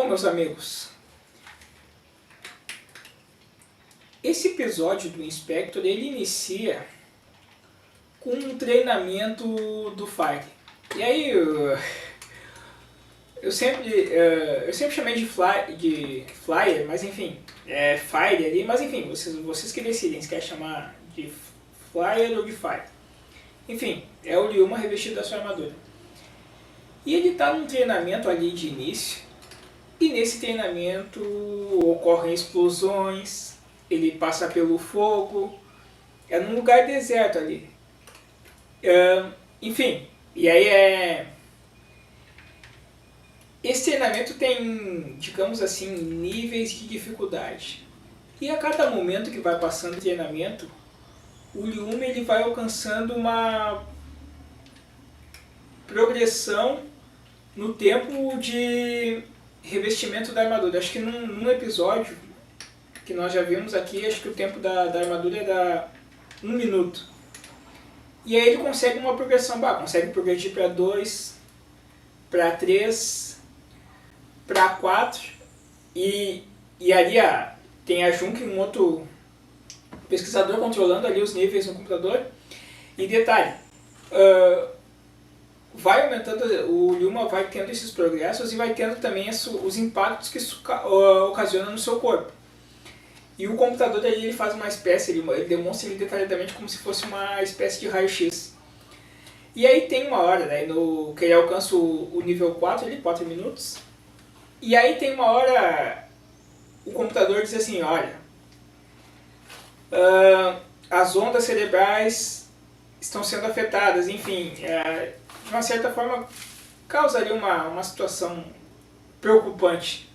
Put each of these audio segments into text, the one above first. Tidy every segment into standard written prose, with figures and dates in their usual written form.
Bom, meus amigos, esse episódio do Inspector ele inicia com um treinamento do Fire. E aí eu sempre chamei de Flyer, mas enfim, é Fire ali, mas enfim, vocês que decidem se quer chamar de Flyer ou de Fire. Enfim, é o Ryuma revestido da sua armadura. E ele está num treinamento ali de início, e nesse treinamento ocorrem explosões, ele passa pelo fogo, é num lugar deserto ali. Enfim, e aí esse treinamento tem, digamos assim, níveis de dificuldade. E a cada momento que vai passando o treinamento, o Ryuma ele vai alcançando uma progressão no tempo de revestimento da armadura. Acho que num episódio que nós já vimos aqui, acho que o tempo da armadura é 1 minuto. E aí ele consegue uma progressão, consegue progredir para 2, para 3, para 4, e ali tem a Junki, um outro pesquisador controlando ali os níveis no computador. E detalhe, vai aumentando, o Ryuma vai tendo esses progressos e vai tendo também os impactos que isso ocasiona no seu corpo. E o computador ele faz uma espécie, ele demonstra ele detalhadamente como se fosse uma espécie de raio-x. E aí tem uma hora, né, que ele alcança o nível 4, 4 minutos. E aí tem uma hora, o computador diz assim, olha, as ondas cerebrais estão sendo afetadas, enfim, de uma certa forma causaria uma situação preocupante.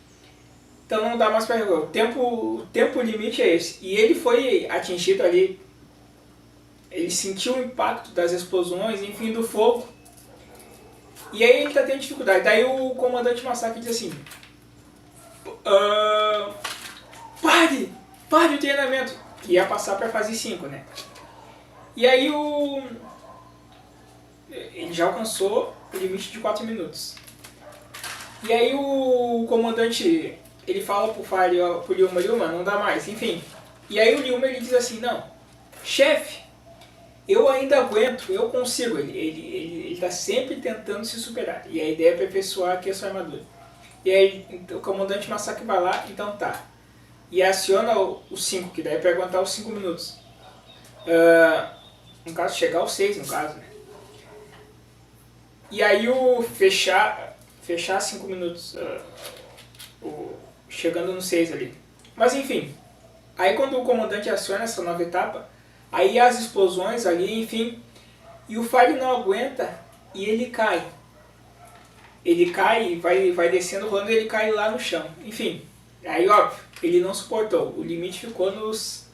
Então não dá mais para jogar. O tempo limite é esse. E ele foi atingido ali, ele sentiu o impacto das explosões, enfim, do fogo. E aí ele está tendo dificuldade. Daí o comandante Masaki diz assim, pare o treinamento, que ia passar para a fase 5, né? E aí ele já alcançou o limite de 4 minutos. E aí o comandante, ele fala pro Ryuma, não dá mais, enfim. E aí o Ryuma ele diz assim, não, chefe, eu ainda aguento, eu consigo. Ele tá sempre tentando se superar. E a ideia é aperfeiçoar aqui a sua armadura. E aí o comandante Masaki vai lá, então tá. E aciona o 5, que daí é pra aguentar os 5 minutos. No caso, chegar aos 6, no caso, né? E aí fechar 5 minutos, chegando no 6 ali. Mas enfim, aí quando o comandante aciona essa nova etapa, aí as explosões ali, enfim, e o Fire não aguenta e ele cai. Ele cai, vai descendo, rolando, e ele cai lá no chão. Enfim, aí óbvio, ele não suportou. O limite ficou nos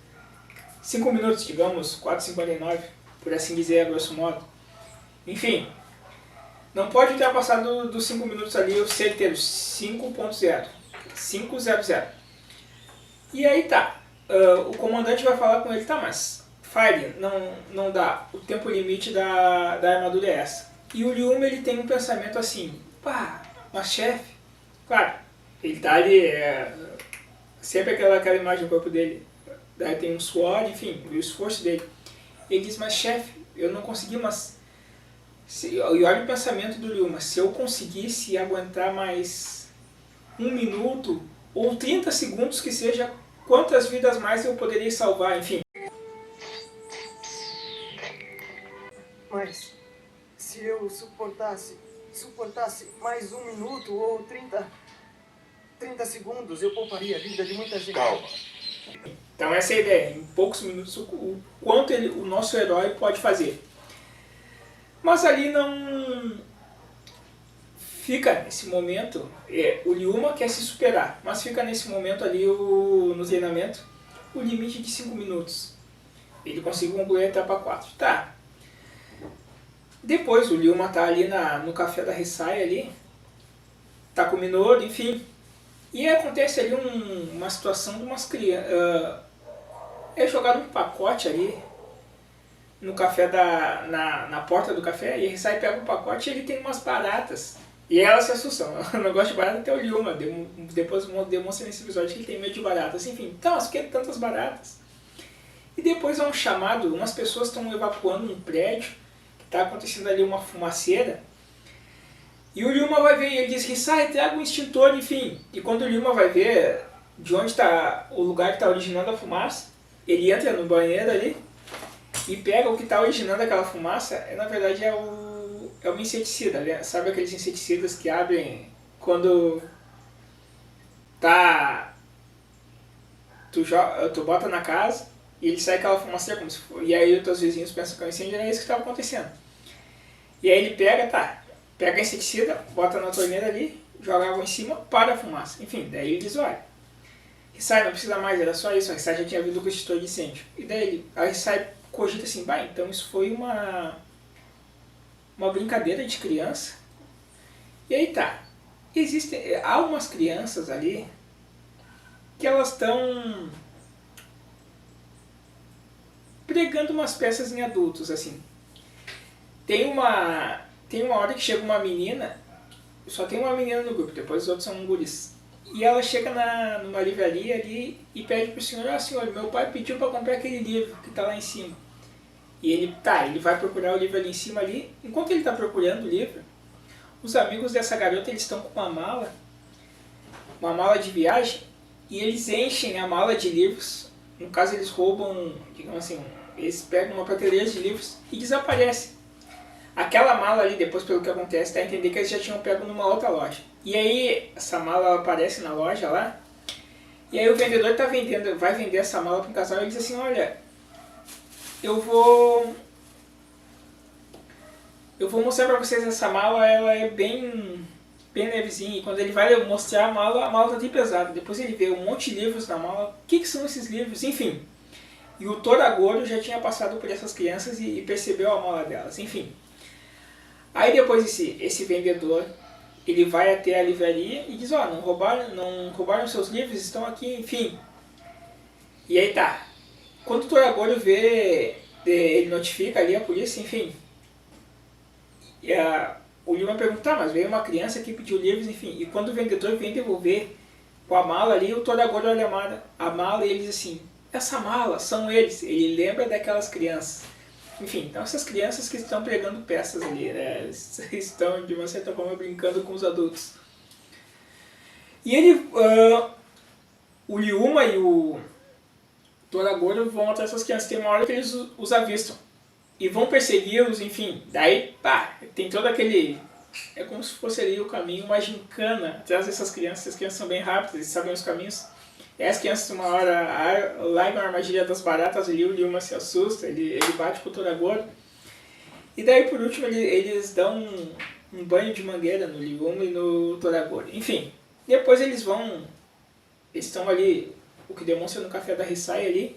5 minutos, digamos, 4,59, por assim dizer, a grosso modo. Enfim, não pode ultrapassar dos 5 minutos ali, o certeiro, 5.0, 500. E aí tá, o comandante vai falar com ele, tá, mas Fire, não dá, o tempo limite da armadura é essa. E o Ryuma ele tem um pensamento assim, mas chefe, claro, ele tá ali, sempre aquela imagem do corpo dele, daí tem um suor, enfim, o esforço dele. Ele diz, mas chefe, eu não consegui, mas... E olha o pensamento do Ryuma, se eu conseguisse aguentar mais 1 minuto ou 30 segundos que seja, quantas vidas mais eu poderia salvar, enfim. Mas se eu suportasse mais 1 minuto ou 30 segundos, eu pouparia a vida de muita gente. Calma. Então essa é a ideia, em poucos minutos o quanto o nosso herói pode fazer. Mas ali não fica nesse momento, o Ryuma quer se superar, mas fica nesse momento ali no treinamento o limite de 5 minutos. Ele conseguiu concluir a etapa 4. Tá. Depois o Ryuma tá ali no café da Risai ali, tá com o Minoru, enfim. E acontece ali uma situação de umas crianças. É jogado um pacote ali no café na porta do café, e a Risai pega o pacote e ele tem umas baratas E ela se assusta, eu não gosto de barata até o Ryuma, depois demonstra nesse episódio que ele tem medo de baratas, enfim, então, mas por que tantas baratas? E depois há um chamado, umas pessoas estão evacuando um prédio, que está acontecendo ali uma fumaceira, e o Ryuma vai ver, e ele diz que sai, traga um extintor, enfim, e quando o Ryuma vai ver de onde está o lugar que está originando a fumaça, ele entra no banheiro ali, e pega o que está originando aquela fumaça, na verdade é um inseticida, né? Sabe aqueles inseticidas que abrem quando tá tu bota na casa e ele sai aquela fumaça como se for, e aí os teus vizinhos pensam que é um incêndio, era isso que estava acontecendo. E aí ele pega inseticida, bota na torneira ali, joga água em cima, para a fumaça. Enfim, daí ele diz, olha, Hisai não precisa mais, era só isso, a Hisai já tinha vindo com o extintor de incêndio. E daí a Hisai cogita assim, então isso foi uma brincadeira de criança. E aí há umas crianças ali que elas estão pregando umas peças em adultos, assim. Tem uma hora que chega uma menina, só tem uma menina no grupo, depois os outros são guris. E ela chega numa livraria ali e pede pro senhor, senhor, meu pai pediu para comprar aquele livro que tá lá em cima. E ele vai procurar o livro ali em cima ali. Enquanto ele está procurando o livro, os amigos dessa garota eles estão com uma mala de viagem, e eles enchem a mala de livros. No caso, eles roubam, digamos assim, eles pegam uma prateleira de livros e desaparecem. Aquela mala ali, depois pelo que acontece, dá a entender que eles já tinham pego numa outra loja. E aí, essa mala aparece na loja lá, e aí o vendedor vai vender essa mala para um casal e ele diz assim, olha, eu vou mostrar pra vocês essa mala, ela é bem levezinha, e quando ele vai mostrar a mala tá bem pesada. Depois ele vê um monte de livros na mala, o que são esses livros, enfim. E o Toragoro já tinha passado por essas crianças e percebeu a mala delas, enfim. Aí depois esse vendedor, ele vai até a livraria e diz, não roubaram seus livros, estão aqui, enfim. E aí quando o Toragoro vê, ele notifica ali a polícia, enfim. E o Ryuma pergunta, mas veio uma criança que pediu livros, enfim. E quando o vendedor vem devolver com a mala ali, o Toragoro olha a mala e ele diz assim, essa mala são eles. Ele lembra daquelas crianças. Enfim, então essas crianças que estão pregando peças ali, né? Estão de uma certa forma brincando com os adultos. E o Ryuma e o Toragoro vão atrás dessas crianças. Tem uma hora que eles os avistam e vão persegui-los, enfim. Daí, tem todo aquele... É como se fosse ali o caminho, uma gincana atrás dessas crianças. As crianças são bem rápidas, eles sabem os caminhos. E as crianças, uma hora, largam a armadilha das baratas ali, o Ryuma se assusta, ele bate com o Toragoro. E daí, por último, eles dão um banho de mangueira no Ryuma e no Toragoro. Enfim, depois eles estão ali, o que demonstra no café da Hisai ali.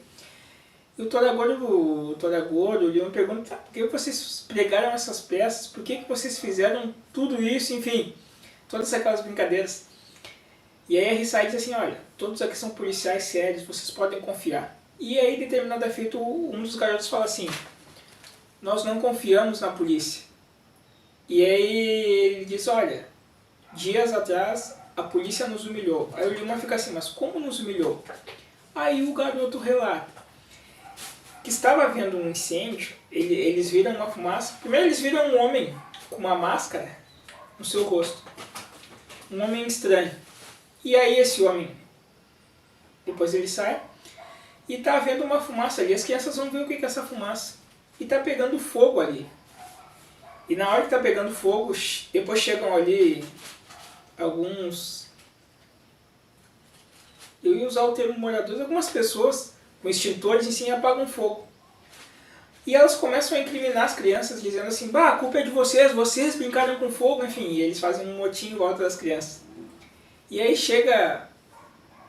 E o Toragoro, o Ryuma pergunta, por que vocês pregaram essas peças? Por que vocês fizeram tudo isso? Enfim, todas aquelas brincadeiras. E aí a Hisai diz assim, olha, todos aqui são policiais sérios, vocês podem confiar. E aí, determinado feito, um dos garotos fala assim, nós não confiamos na polícia. E aí ele diz, olha, dias atrás a polícia nos humilhou. Aí o Ryuma fica assim, mas como nos humilhou? Aí o garoto relata que estava havendo um incêndio, eles viram uma fumaça. Primeiro eles viram um homem com uma máscara no seu rosto. Um homem estranho. E aí esse homem, depois ele sai, e está havendo uma fumaça ali. As crianças vão ver o que é essa fumaça. E está pegando fogo ali. E na hora que está pegando fogo, depois chegam ali alguns... Eu ia usar o termo moradores, algumas pessoas com extintores e sim apagam fogo. E elas começam a incriminar as crianças, dizendo assim, a culpa é de vocês brincaram com fogo, enfim. E eles fazem um motim em volta das crianças. E aí chega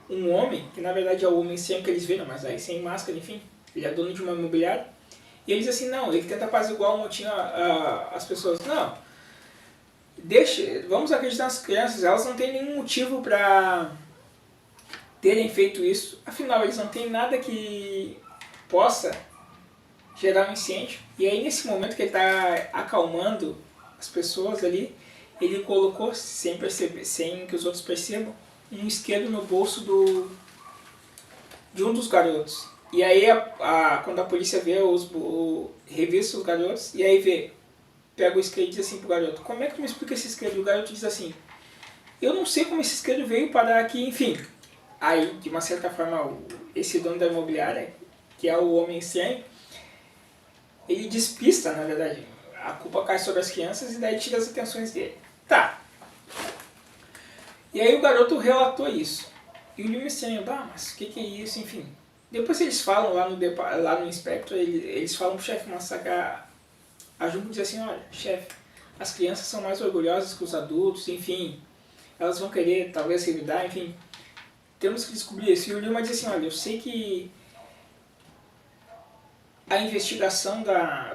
um homem, que na verdade é o homem sem que eles viram, mas aí sem máscara, enfim. Ele é dono de uma imobiliária. E ele diz assim, não, ele tenta apaziguar o motim às pessoas. Não, vamos acreditar nas crianças, elas não têm nenhum motivo para terem feito isso. Afinal, eles não têm nada que possa gerar um incêndio. E aí nesse momento que ele está acalmando as pessoas ali, ele colocou, sem perceber, sem que os outros percebam, um isqueiro no bolso de um dos garotos. E aí, quando a polícia vê, revista os garotos, e aí pega o isqueiro e diz assim pro garoto: como é que tu me explica esse isqueiro? E o garoto diz assim: eu não sei como esse isqueiro veio parar aqui, enfim. Aí, de uma certa forma, esse dono da imobiliária, que é o homem estranho, ele despista, na verdade. A culpa cai sobre as crianças e daí tira as atenções dele. Tá. E aí o garoto relatou isso. E o Liam estranho: mas o que é isso? Enfim. Depois eles falam lá no Inspector, eles falam pro chefe massacrar. A Junko diz assim: olha, chefe, as crianças são mais orgulhosas que os adultos, enfim. Elas vão querer, talvez, revidar, enfim. Temos que descobrir isso. E o Liam diz assim: olha, eu sei que a investigação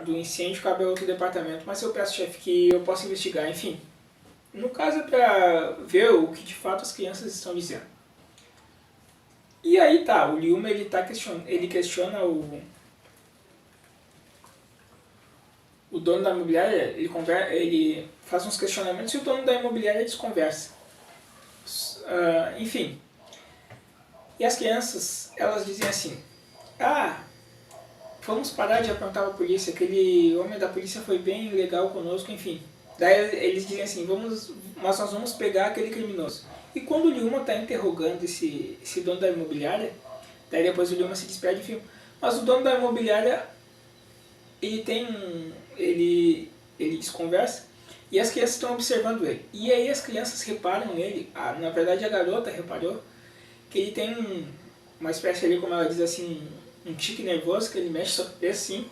do incêndio cabe a outro departamento, mas eu peço, chefe, que eu possa investigar, enfim. No caso é para ver o que de fato as crianças estão dizendo. E aí tá, o Liam ele questiona o dono da imobiliária, ele faz uns questionamentos e o dono da imobiliária desconversa. Enfim. E as crianças, elas dizem assim: vamos parar de aprontar a polícia, aquele homem da polícia foi bem legal conosco, enfim. Daí eles dizem assim: mas nós vamos pegar aquele criminoso. E quando o Liuma está interrogando esse dono da imobiliária, daí depois o Liuma se despede, enfim. Mas o dono da imobiliária, ele desconversa e as crianças estão observando ele. E aí as crianças reparam nele, na verdade a garota reparou que ele tem uma espécie ali, como ela diz assim, um tique nervoso, que ele mexe sua cabeça assim.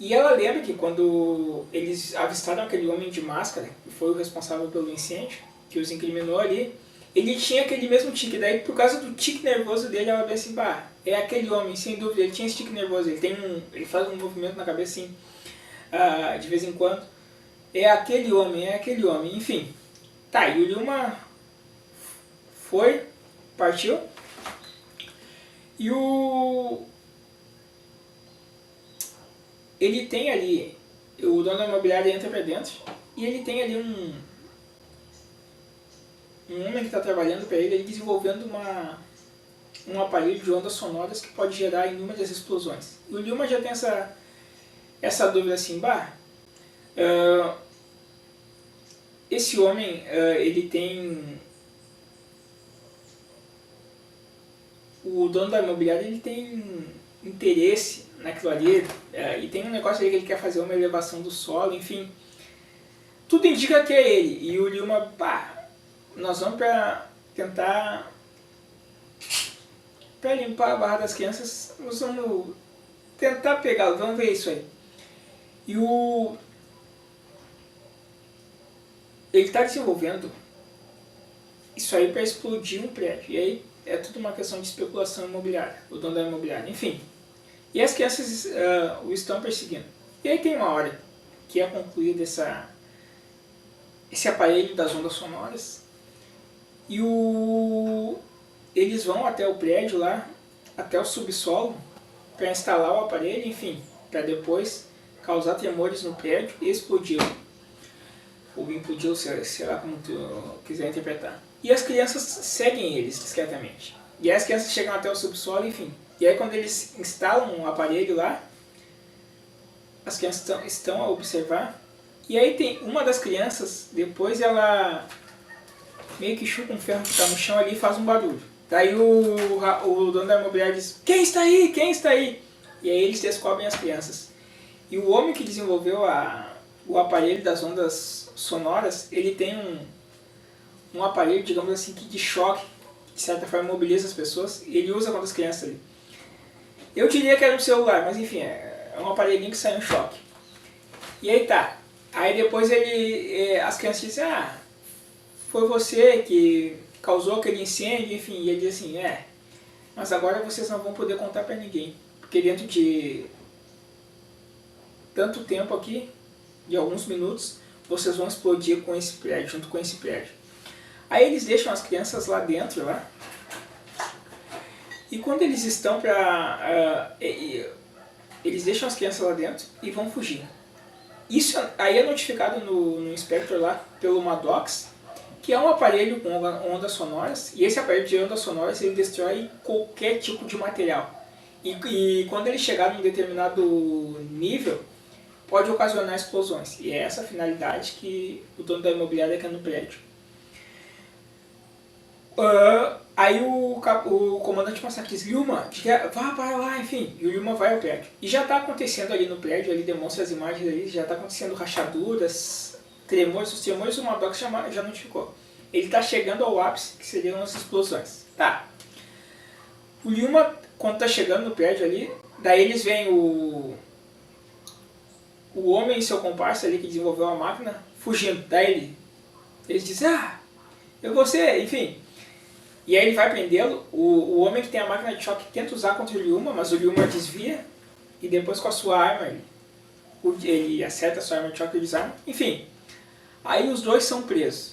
E ela lembra que quando eles avistaram aquele homem de máscara, que foi o responsável pelo incêndio, que os incriminou ali, ele tinha aquele mesmo tique. Daí, por causa do tique nervoso dele, ela vê assim: é aquele homem, sem dúvida, ele tinha esse tique nervoso, ele faz um movimento na cabeça assim, de vez em quando. É aquele homem, enfim. Tá, e o Liuma partiu, e ele tem ali, o dono da imobiliária entra pra dentro, e ele tem ali um homem que está trabalhando para ele desenvolvendo um aparelho de ondas sonoras que pode gerar inúmeras explosões. E o Liuma já tem essa dúvida assim: esse homem, ele tem... O dono da imobiliária, ele tem interesse naquilo ali, e tem um negócio ali que ele quer fazer uma elevação do solo, enfim. Tudo indica que é ele. E o Liuma: nós vamos para tentar limpar a barra das crianças, nós vamos tentar pegá-lo, vamos ver isso aí. E ele está desenvolvendo isso aí para explodir um prédio. E aí é tudo uma questão de especulação imobiliária, o dono da imobiliária, enfim. E as crianças o estão perseguindo. E aí tem uma hora que é concluído esse aparelho das ondas sonoras, e eles vão até o prédio lá, até o subsolo, para instalar o aparelho, enfim, para depois causar tremores no prédio e explodir-o. Ou implodiu, sei lá como tu quiser interpretar. E as crianças seguem eles discretamente. E aí as crianças chegam até o subsolo, enfim. E aí quando eles instalam um aparelho lá, as crianças estão a observar. E aí tem uma das crianças, depois ela meio que chuta um ferro que está no chão ali e faz um barulho. Daí o dono da imobiliária diz: quem está aí? Quem está aí? E aí eles descobrem as crianças. E o homem que desenvolveu o aparelho das ondas sonoras, ele tem um aparelho, digamos assim, que de choque, de certa forma mobiliza as pessoas, e ele usa contra as crianças ali. Eu diria que era um celular, mas enfim, é um aparelhinho que sai um choque. E aí tá. Aí depois as crianças dizem: foi você que causou aquele incêndio, enfim. E ele diz assim: mas agora vocês não vão poder contar pra ninguém, porque dentro de tanto tempo aqui, de alguns minutos, vocês vão explodir com esse prédio, junto com esse prédio. Aí eles deixam as crianças lá dentro, e quando eles estão eles deixam as crianças lá dentro e vão fugir. Isso aí é notificado no Inspector lá pelo Maddox, que é um aparelho com ondas sonoras, e esse aparelho de ondas sonoras ele destrói qualquer tipo de material. E quando ele chegar num determinado nível, pode ocasionar explosões. E é essa a finalidade que o dono da imobiliária quer no prédio. Aí o comandante Masaki diz, Ryuma, vá para lá, enfim. E o Ryuma vai ao prédio. E já está acontecendo ali no prédio, ele demonstra as imagens ali, já está acontecendo rachaduras, tremores. Os tremores o Maddox já notificou. Ele está chegando ao ápice, que seriam as explosões. Tá. O Ryuma, quando está chegando no prédio ali, daí eles veem o homem e seu comparsa ali que desenvolveu a máquina fugindo. Daí eles dizem, eu vou ser, enfim. E aí ele vai prendê-lo. O homem que tem a máquina de choque tenta usar contra o Ryuma, mas o Ryuma desvia. E depois com a sua arma, ele acerta a sua arma de choque e desarma. Enfim, aí os dois são presos.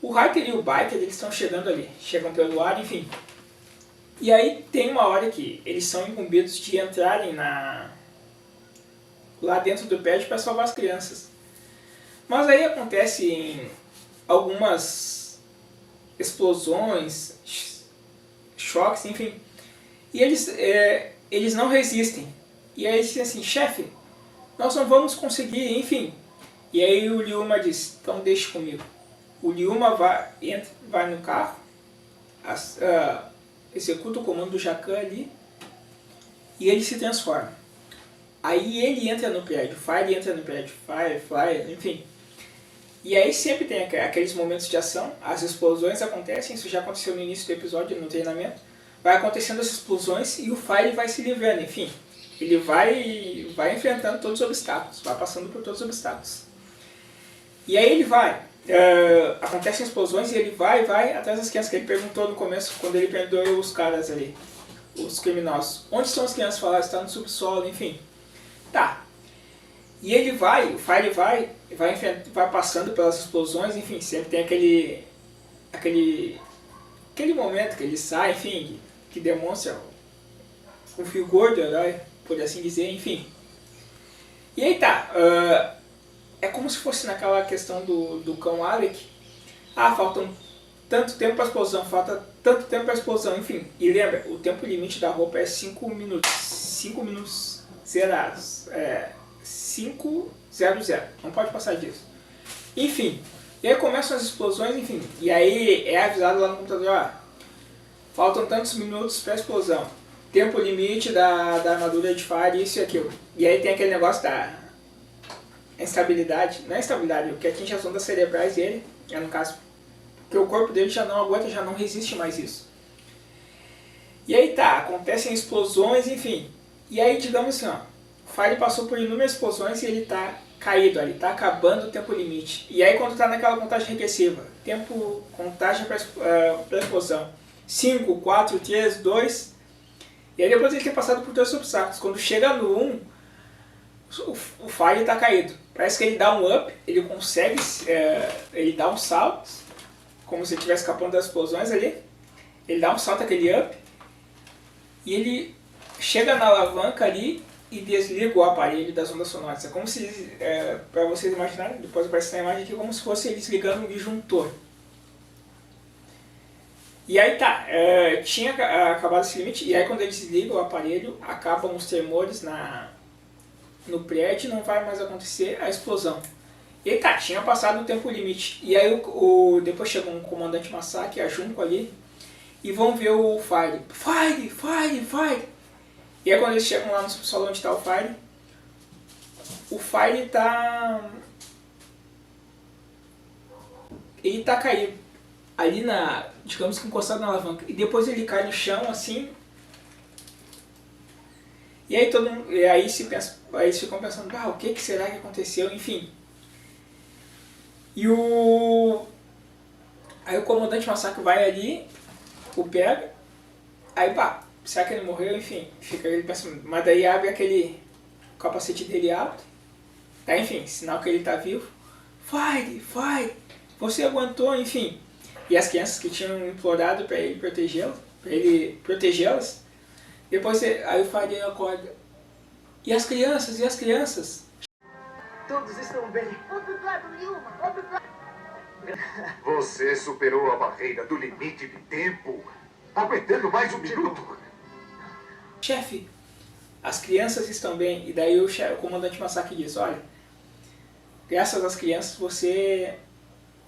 O Hiker e o Biker, eles estão chegando ali. Chegam pelo ar, enfim. E aí tem uma hora que eles são incumbidos de entrarem lá dentro do prédio para salvar as crianças. Mas aí acontecem algumas explosões, choques, enfim. E eles não resistem. E aí eles dizem assim, chefe, nós não vamos conseguir, enfim. E aí o Ryuma diz, então deixe comigo. O Ryuma vai no carro, executa o comando do Jacan ali, e ele se transforma. Aí ele entra no prédio, Fire entra no prédio, Fire, enfim. E aí sempre tem aqueles momentos de ação, as explosões acontecem, isso já aconteceu no início do episódio, no treinamento. Vai acontecendo as explosões e o Fire vai se livrando, enfim. Ele vai enfrentando todos os obstáculos, vai passando por todos os obstáculos. E aí ele vai, acontecem explosões e ele vai atrás das crianças, que ele perguntou no começo, quando ele prendeu os caras ali, os criminosos. Onde estão as crianças? Falaram, está no subsolo, enfim. Tá. E ele o Fire vai passando pelas explosões, enfim, sempre tem aquele momento que ele sai, enfim, que demonstra o vigor do herói, por assim dizer, enfim. E aí tá, é como se fosse naquela questão do cão Alec, faltam tanto tempo para a explosão, falta tanto tempo para a explosão, enfim. E lembra, o tempo limite da roupa é 5 minutos, 5 minutos zerados, 500, não pode passar disso. Enfim, e aí começam as explosões, enfim, e aí é avisado lá no computador, faltam tantos minutos para a explosão, tempo limite da armadura de Fire, isso e aquilo. E aí tem aquele negócio da instabilidade, não é instabilidade, o que atinge as ondas cerebrais dele, no caso, porque o corpo dele já não aguenta, já não resiste mais isso. E aí tá, acontecem explosões, enfim, e aí digamos assim, o Fire passou por inúmeras explosões e ele tá caído ali, tá acabando o tempo limite. E aí quando tá naquela contagem regressiva, contagem para explosão, 5, 4, 3, 2, e aí depois ele tem passado por todos os obstáculos. Quando chega no 1, o Fire tá caído. Parece que ele dá um up, ele consegue, ele dá um salto, como se ele estivesse escapando das explosões ali. Ele dá um salto, aquele up, e ele chega na alavanca ali e desliga o aparelho das ondas sonoras. É como se, para vocês imaginarem, depois aparece na imagem aqui, como se fosse ele desligando um disjuntor. E aí tá, tinha acabado esse limite, e aí quando ele desliga o aparelho, acabam os tremores no prédio e não vai mais acontecer a explosão. E aí tá, tinha passado o tempo limite. E aí depois chega um comandante Masaki, a Junko ali, e vão ver o Fire. Fire! E aí quando eles chegam lá no subsolo onde está o Fire tá... ele tá caído. Ali digamos que encostado na alavanca. E depois ele cai no chão assim. E aí todo mundo... aí eles ficam pensando, o que será que aconteceu? Enfim. E aí o comandante Masaki vai ali, o pega, aí será que ele morreu? Enfim, fica ele pensando, mas daí abre aquele capacete dele alto, tá, enfim, sinal que ele tá vivo. Fire, você aguentou, enfim. E as crianças que tinham implorado para ele protegê-las, depois aí o Fire acorda. E as crianças? Todos estão bem. Você superou a barreira do limite de tempo, aguentando mais um minuto. Chefe, as crianças estão bem. E daí o comandante Masaki diz, olha, graças às crianças você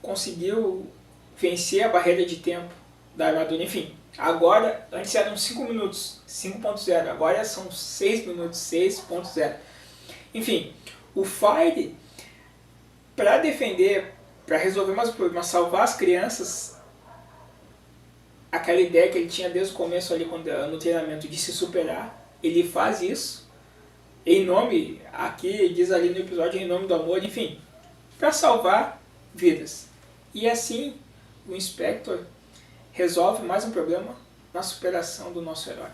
conseguiu vencer a barreira de tempo da armadura. Enfim, agora, antes eram 5 minutos, 5.0, agora são 6 minutos, 6.0. Enfim, o Fire, para defender, para resolver mais problemas, salvar as crianças, aquela ideia que ele tinha desde o começo ali no treinamento de se superar, ele faz isso em nome, aqui diz ali no episódio, em nome do amor, enfim, para salvar vidas. E assim o Inspector resolve mais um problema na superação do nosso herói.